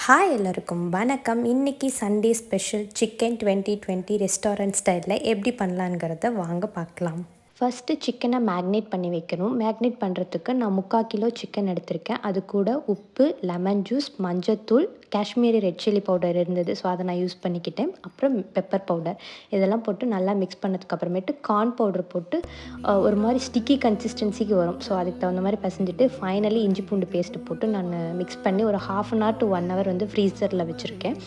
Hi எல்லாருக்கும் வணக்கம். இன்றைக்கி சண்டே ஸ்பெஷல் சிக்கன் 2020 ரெஸ்டாரண்ட் ஸ்டைலில் எப்படி பண்ணலாங்கிறத வாங்க பார்க்கலாம். ஃபஸ்ட்டு சிக்கனை மேக்னேட் பண்ணி வைக்கணும். மேக்னேட் பண்ணுறதுக்கு நான் 3/4 கிலோ சிக்கன் எடுத்திருக்கேன். அது கூட உப்பு, லெமன் ஜூஸ், மஞ்சத்தூள், காஷ்மீரி ரெட் சில்லி பவுடர் இருந்தது, ஸோ அதை நான் யூஸ் பண்ணிக்கிட்டேன். அப்புறம் பெப்பர் பவுடர் இதெல்லாம் போட்டு நல்லா மிக்ஸ் பண்ணதுக்கு அப்புறமேட்டு கார்ன் பவுடர் போட்டு ஒரு மாதிரி ஸ்டிக்கி கன்சிஸ்டன்சிக்கு வரும். ஸோ அதுக்கு தகுந்த மாதிரி பசஞ்சிட்டு ஃபைனலி இஞ்சி பூண்டு பேஸ்ட்டு போட்டு நான் மிக்ஸ் பண்ணி ஒரு 1/2 hour to 1 hour வந்து ஃப்ரீசரில் வச்சுருக்கேன்.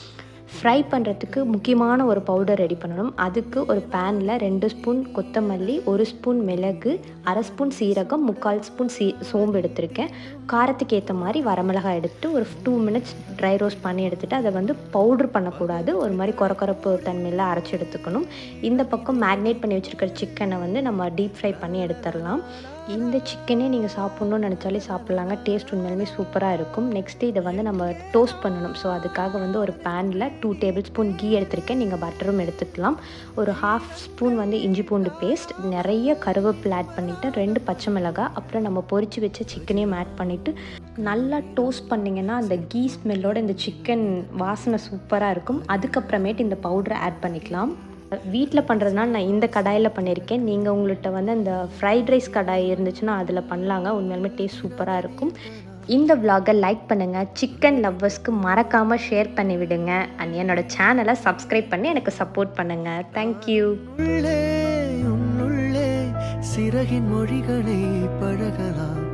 ஃப்ரை பண்ணுறதுக்கு முக்கியமான ஒரு பவுடர் ரெடி பண்ணணும். அதுக்கு ஒரு பேனில் 2 ஸ்பூன் கொத்தமல்லி, 1 ஸ்பூன் மிளகு, 1/2 ஸ்பூன் சீரகம், 3/4 ஸ்பூன் சோம்பு எடுத்திருக்கேன். காரத்துக்கு ஏற்ற மாதிரி வரமிளகாய் எடுத்துட்டு ஒரு 2 minutes ட்ரை ரோஸ்ட் பண்ணி எடுத்துகிட்டு அதை வந்து பவுட்ரு பண்ணக்கூடாது, ஒரு மாதிரி கொரப்பு தன்மையில் அரைச்சி எடுத்துக்கணும். இந்த பக்கம் மேக்னேட் பண்ணி வச்சுருக்கிற சிக்கனை வந்து நம்ம டீப் ஃப்ரை பண்ணி எடுத்துடலாம். இந்த சிக்கனே நீங்கள் சாப்பிட்ணுன்னு நினச்சாலே சாப்பிட்லாங்க. டேஸ்ட் உண்மையிலுமே சூப்பராக இருக்கும். நெக்ஸ்ட்டு இதை வந்து நம்ம டோஸ்ட் பண்ணணும். ஸோ அதுக்காக வந்து ஒரு பேனில் 2 tablespoon கீ எடுத்திருக்கேன். நீங்கள் பட்டரும் எடுத்துக்கலாம். ஒரு 1/2 ஸ்பூன் வந்து இஞ்சி பூண்டு பேஸ்ட், நிறைய கருவேப்பிலை ஆட் பண்ணிவிட்டு 2 பச்சை மிளகாய், அப்புறம் நம்ம பொரித்து வச்ச சிக்கனையும் ஆட் பண்ணிவிட்டு நல்லா டோஸ்ட் பண்ணிங்கன்னா அந்த கீ ஸ்மெல்லோட இந்த சிக்கன் வாசனை சூப்பராக இருக்கும். அதுக்கப்புறமேட்டு இந்த பவுடரை ஆட் பண்ணிக்கலாம். வீட்டில் பண்ணுறதுனால நான் இந்த கடாயில் பண்ணியிருக்கேன். நீங்கள் உங்கள்கிட்ட வந்து அந்த ஃப்ரைட் ரைஸ் கடாய் இருந்துச்சுன்னா அதில் பண்ணலாங்க. உண்மையிலுமே டேஸ்ட் சூப்பராக இருக்கும். இந்த விலாகை லைக் பண்ணுங்கள். சிக்கன் லவ்வர்ஸ்க்கு மறக்காமல் ஷேர் பண்ணி விடுங்க. அண்ட் என்னோடய சேனலை சப்ஸ்கிரைப் பண்ணி எனக்கு சப்போர்ட் பண்ணுங்கள். தேங்க்யூ. சிறகின் மொழிகளை பழகலாம்.